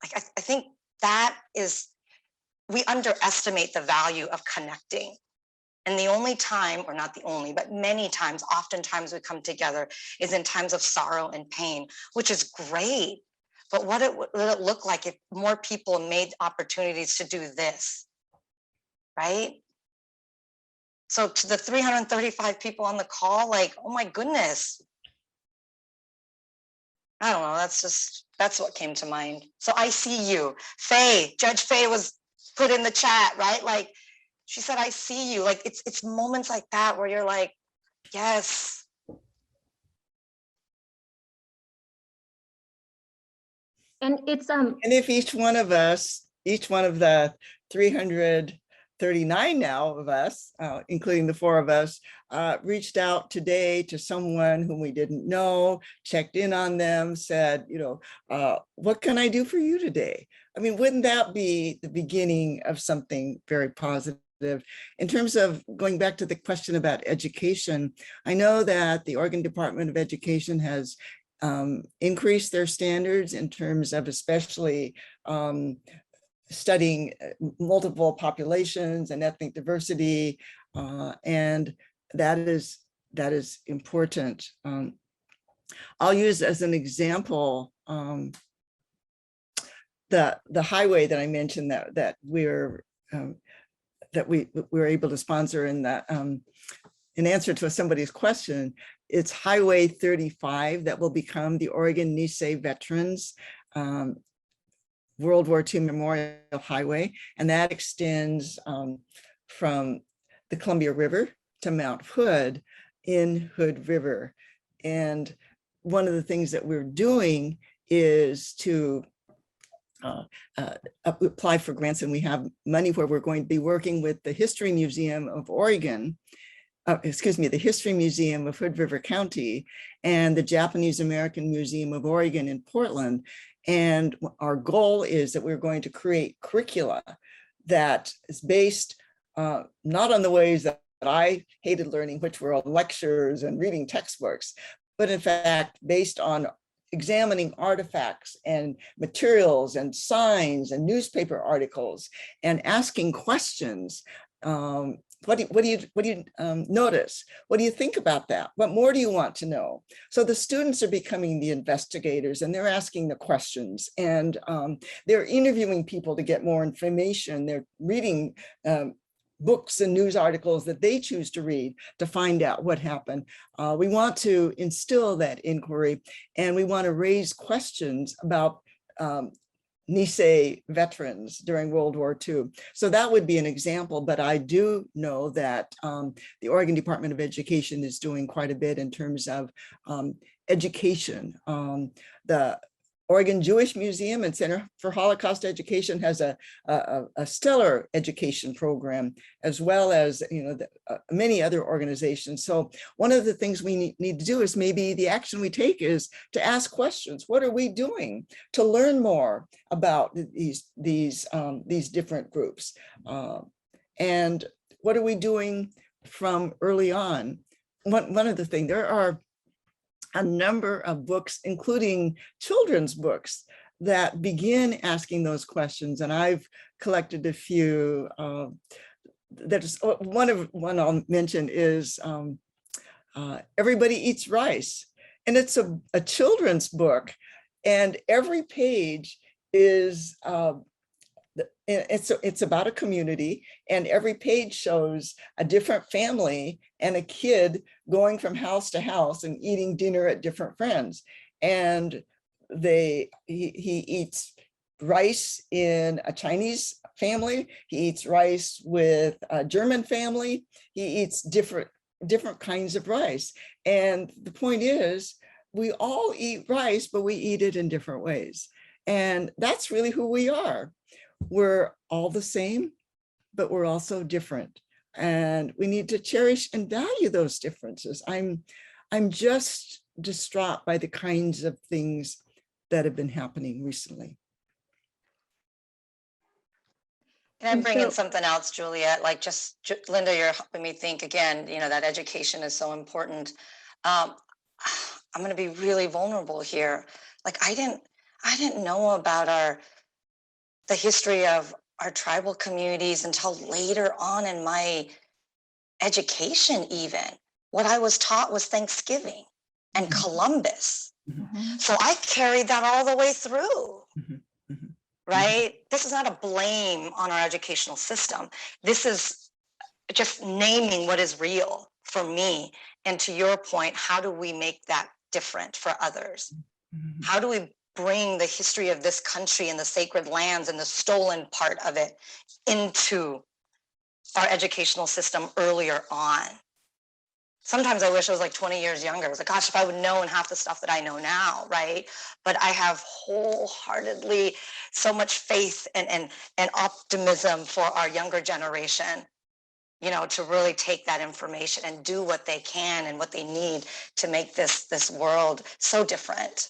[SPEAKER 2] Like, I think that is, we underestimate the value of connecting. And the only time, or not the only, but many times, oftentimes we come together is in times of sorrow and pain, which is great. But what would it look like if more people made opportunities to do this, right? So to the 335 people on the call, like, oh my goodness. I don't know, that's what came to mind. So I see you. Faye, Judge Faye was put in the chat, right? Like, she said, I see you. Like, it's moments like that where you're like, yes.
[SPEAKER 1] And it's
[SPEAKER 3] and if each one of us, each one of the 335 39 now of us, including the four of us, reached out today to someone whom we didn't know, checked in on them, said, what can I do for you today? I mean, wouldn't that be the beginning of something very positive? In terms of going back to the question about education, I know that the Oregon Department of Education has increased their standards in terms of especially studying multiple populations and ethnic diversity, and that is important. I'll use as an example the highway that I mentioned that we were able to sponsor, in that in answer to somebody's question. It's Highway 35 that will become the Oregon Nisei Veterans World War II Memorial Highway, and that extends from the Columbia River to Mount Hood in Hood River. And one of the things that we're doing is to apply for grants, and we have money where we're going to be working with the History Museum of Oregon, the History Museum of Hood River County, and the Japanese American Museum of Oregon in Portland. And our goal is that we're going to create curricula that is based not on the ways that I hated learning, which were lectures and reading textbooks, but in fact, based on examining artifacts and materials and signs and newspaper articles and asking questions. What do you notice? What do you think about that? What more do you want to know? So the students are becoming the investigators, and they're asking the questions, and they're interviewing people to get more information. They're reading books and news articles that they choose to read to find out what happened. We want to instill that inquiry, and we want to raise questions about Nisei veterans during World War II. So that would be an example, but I do know that the Oregon Department of Education is doing quite a bit in terms of education. The Oregon Jewish Museum and Center for Holocaust Education has a stellar education program, as well as many other organizations. So one of the things we need to do is, maybe the action we take is to ask questions. What are we doing to learn more about these different groups? And what are we doing from early on? One of the things, there are a number of books, including children's books, that begin asking those questions. And I've collected a few. There's one I'll mention is Everybody Eats Rice. And it's a children's book, and every page is it's about a community, and every page shows a different family and a kid going from house to house and eating dinner at different friends. And he eats rice in a Chinese family. He eats rice with a German family. He eats different kinds of rice. And the point is, we all eat rice, but we eat it in different ways. And that's really who we are. We're all the same, but we're also different. And we need to cherish and value those differences. I'm just distraught by the kinds of things that have been happening recently.
[SPEAKER 2] Can I bring in something else, Juliet? Like, just Linda, you're helping me think again, that education is so important. I'm going to be really vulnerable here. Like, I didn't know about the history of our tribal communities until later on in my education. Even what I was taught was Thanksgiving and Columbus. Mm-hmm. So I carried that all the way through. Mm-hmm. Mm-hmm. Right? This is not a blame on our educational system. This is just naming what is real for me. And to your point, how do we make that different for others? Mm-hmm. How do we bring the history of this country and the sacred lands and the stolen part of it into our educational system earlier on? sometimes I wish I was like 20 years younger. I was like, gosh, if I would known half the stuff that I know now, right? But I have wholeheartedly so much faith and optimism for our younger generation, you know, to really take that information and do what they can and what they need to make this world so different.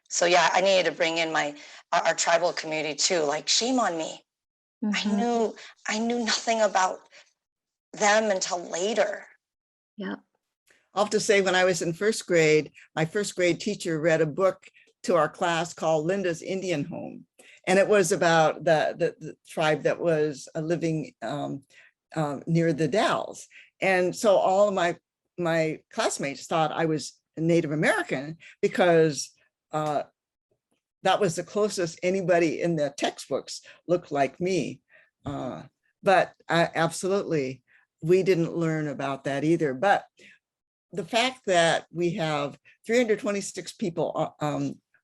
[SPEAKER 2] So yeah, I needed to bring in our tribal community too. Like, shame on me.
[SPEAKER 1] Mhm.
[SPEAKER 2] I knew nothing about them until later.
[SPEAKER 1] Yeah.
[SPEAKER 3] I'll have to say, when I was in first grade, my first grade teacher read a book to our class called Linda's Indian Home. And it was about the tribe that was living near the Dalles. And so all of my classmates thought I was Native American because that was the closest anybody in the textbooks looked like me. But absolutely, we didn't learn about that either. But the fact that we have 326 people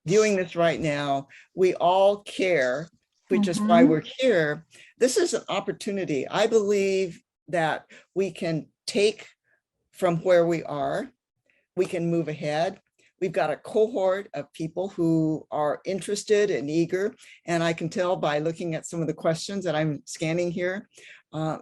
[SPEAKER 3] viewing this right now, we all care, which is why we're here. This is an opportunity. I believe that we can take from where we are, we can move ahead. We've got a cohort of people who are interested and eager. And I can tell by looking at some of the questions that I'm scanning here,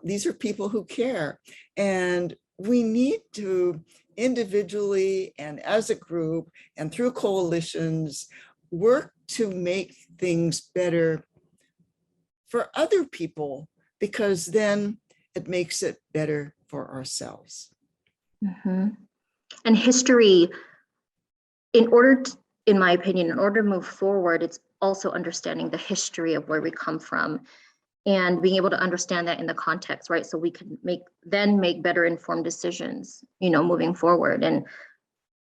[SPEAKER 3] these are people who care. And we need to individually and as a group and through coalitions work to make things better for other people, because then it makes it better for ourselves.
[SPEAKER 1] And history, in my opinion, in order to move forward, it's also understanding the history of where we come from and being able to understand that in the context, right? So we can make better informed decisions, you know, moving forward. And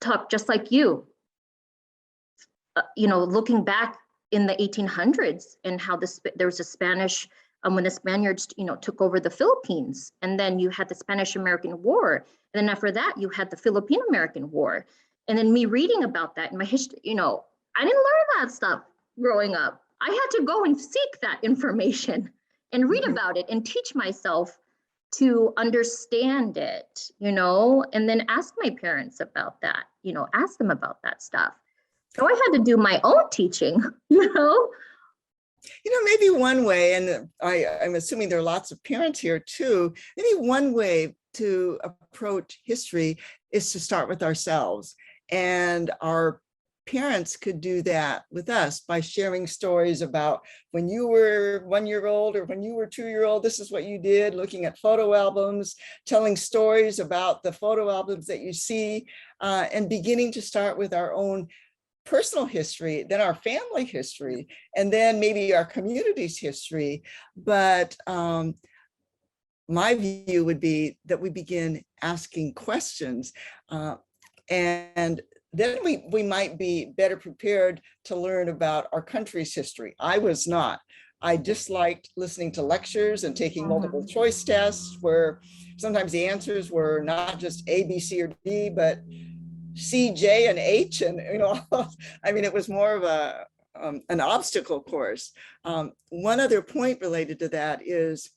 [SPEAKER 1] talk just like you know, looking back in the 1800s and how there was a Spanish, when the Spaniards, you know, took over the Philippines, and then you had the Spanish-American War. And then after that, you had the Philippine-American War. And then me reading about that in my history, you know, I didn't learn that stuff growing up. I had to go and seek that information and read about it and teach myself to understand it, you know, and then ask my parents about that, you know, ask them about that stuff. So I had to do my own teaching, you know.
[SPEAKER 3] You know, maybe one way, and I'm assuming there are lots of parents here too, maybe one way to approach history is to start with ourselves. And our parents could do that with us by sharing stories about when you were 1 year old or when you were 2 year old, this is what you did, looking at photo albums, telling stories about the photo albums that you see, and beginning to start with our own personal history, then our family history, and then maybe our community's history. But my view would be that we begin asking questions, and then we might be better prepared to learn about our country's history. I was not. I disliked listening to lectures and taking multiple choice tests where sometimes the answers were not just A, B, C, or D, but C, J, and H, and you know, I mean, it was more of an obstacle course. One other point related to that is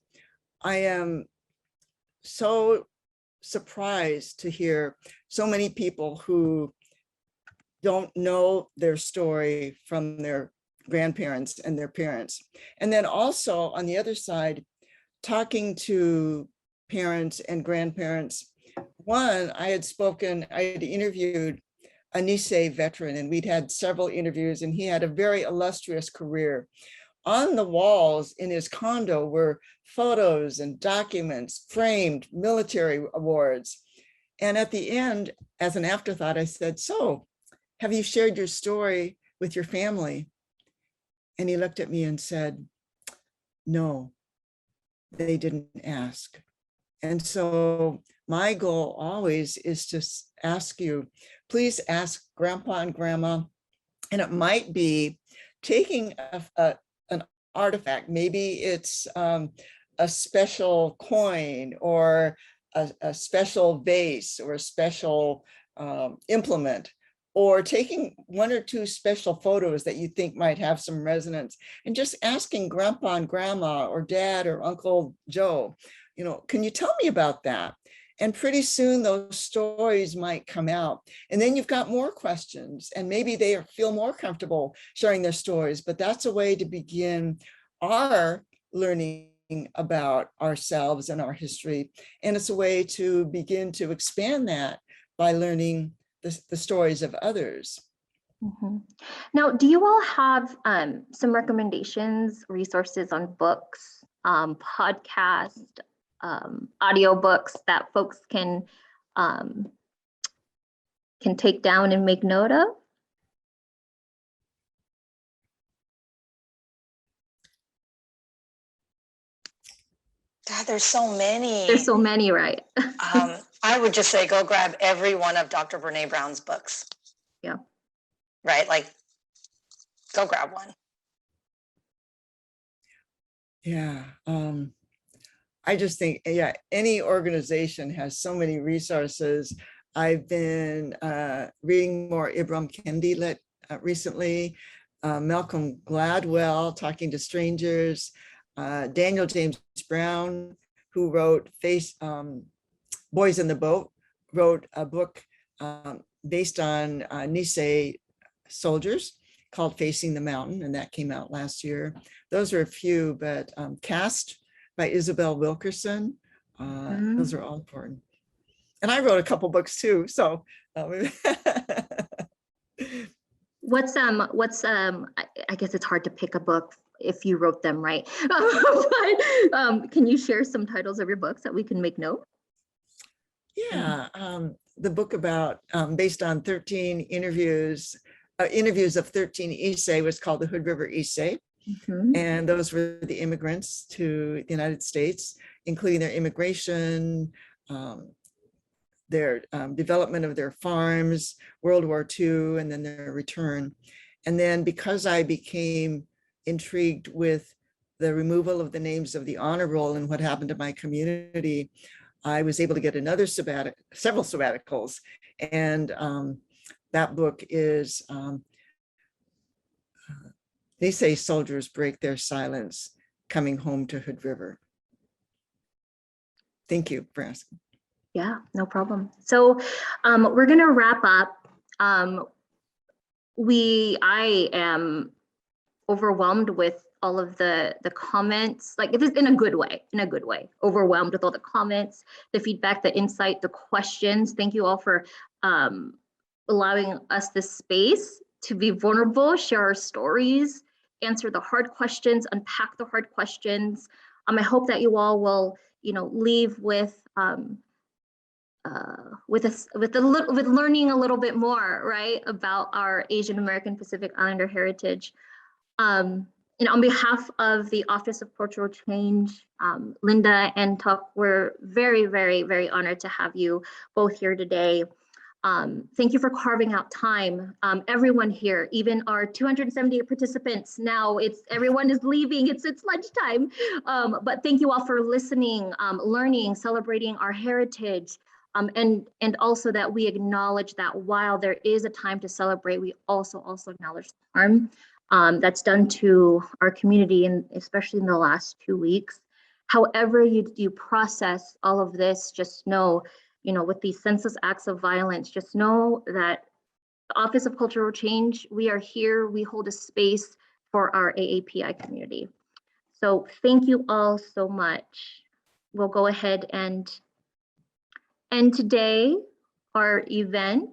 [SPEAKER 3] I am so surprised to hear so many people who don't know their story from their grandparents and their parents. And then also on the other side, talking to parents and grandparents. One, I had interviewed a Nisei veteran, and we'd had several interviews, and he had a very illustrious career. On the walls in his condo were photos and documents, framed military awards. And at the end, as an afterthought, I said, "So, have you shared your story with your family?" And he looked at me and said, "No, they didn't ask." And so my goal always is to ask you, please ask grandpa and grandma, and it might be taking an artifact. Maybe it's a special coin or a special vase or a special implement, or taking 1 or 2 special photos that you think might have some resonance, and just asking grandpa and grandma or dad or Uncle Joe, you know, can you tell me about that? And pretty soon those stories might come out. And then you've got more questions, and maybe they feel more comfortable sharing their stories, but that's a way to begin our learning about ourselves and our history. And it's a way to begin to expand that by learning the stories of others.
[SPEAKER 1] Mm-hmm. Now, do you all have some recommendations, resources on books, podcasts, audiobooks that folks can take down and make note of?
[SPEAKER 2] God, there's so many.
[SPEAKER 1] There's so many, right?
[SPEAKER 2] I would just say go grab every one of Dr. Brene Brown's books.
[SPEAKER 1] Yeah.
[SPEAKER 2] Right, like go grab one.
[SPEAKER 3] Yeah. I just think, yeah, any organization has so many resources. I've been reading more Ibram Kendi recently, Malcolm Gladwell, Talking to Strangers, Daniel James Brown, who wrote Boys in the Boat, wrote a book based on Nisei soldiers called Facing the Mountain, and that came out last year. Those are a few, but Cast by Isabel Wilkerson, those are all important. And I wrote a couple books too, so.
[SPEAKER 1] What's I guess it's hard to pick a book if you wrote them, right? But, can you share some titles of your books that we can make note?
[SPEAKER 3] Yeah, the book about based on 13 interviews of 13 Issei was called The Hood River Issei.
[SPEAKER 1] Mm-hmm.
[SPEAKER 3] And those were the immigrants to the United States, including their immigration, their development of their farms, World War II, and then their return. And then because I became intrigued with the removal of the names of the honor roll and what happened to my community, I was able to get another several sabbaticals. And that book is They Say Soldiers Break Their Silence, Coming Home to Hood River. Thank you for asking.
[SPEAKER 1] Yeah, no problem. So we're gonna wrap up. I am overwhelmed with all of the comments, like it is in a good way, overwhelmed with all the comments, the feedback, the insight, the questions. Thank you all for allowing us this space to be vulnerable, share our stories, answer the hard questions, unpack the hard questions. I hope that you all will, leave with learning a little bit more, right, about our Asian American Pacific Islander heritage. And on behalf of the Office of Cultural Change, Linda and Tuck, we're very, very, very honored to have you both here today. Thank you for carving out time. Everyone here, even our 278 participants, now everyone is leaving, it's lunchtime. But thank you all for listening, learning, celebrating our heritage, and also that we acknowledge that while there is a time to celebrate, we also acknowledge the harm that's done to our community, and especially in the last 2 weeks. However you process all of this, just know, with these senseless acts of violence, just know that the Office of Cultural Change, we are here, we hold a space for our AAPI community. So thank you all so much. We'll go ahead and end today our event.